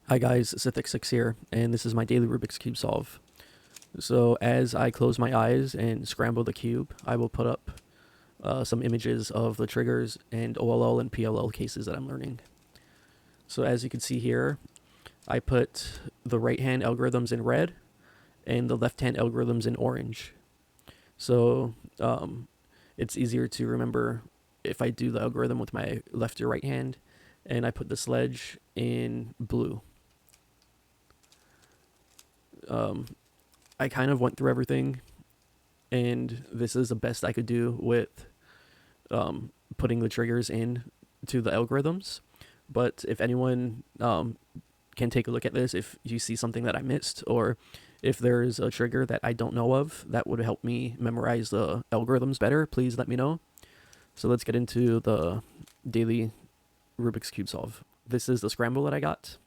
Hi guys, Sithix6 here, and this is my daily Rubik's Cube solve. So as I close my eyes and scramble the cube, I will put up some images of the triggers and OLL and PLL cases that I'm learning. So as you can see here, I put the right hand algorithms in red and the left hand algorithms in orange. So it's easier to remember if I do the algorithm with my left or right hand, and I put the sledge in blue. I kind of went through everything, and this is the best I could do with putting the triggers in to the algorithms. But if anyone can take a look at this, if you see something that I missed, or if there's a trigger that I don't know of that would help me memorize the algorithms better, please let me know. So let's get into the daily Rubik's Cube solve. This is the scramble that I got.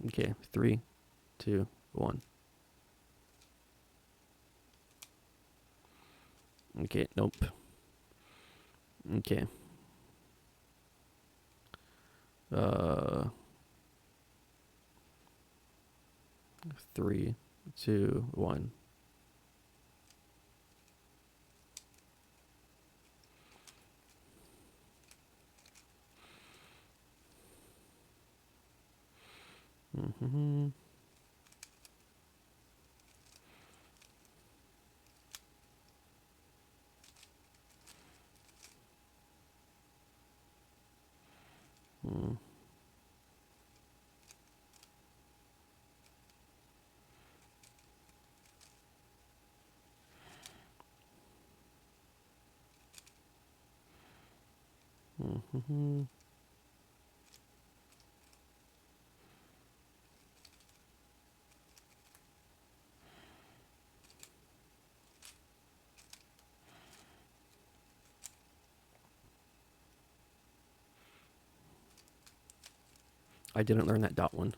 Okay, 3, 2, 1. Okay, nope. Okay. 3, 2, 1. Mm-hmm. Mm. Mm-hmm. I didn't learn that dot one.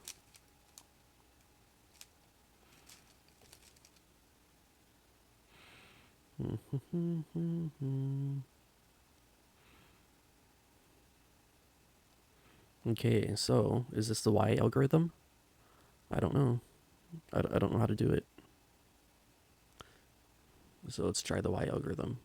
Okay, so is this the Y algorithm? I don't know. I don't know how to do it. So let's try the Y algorithm.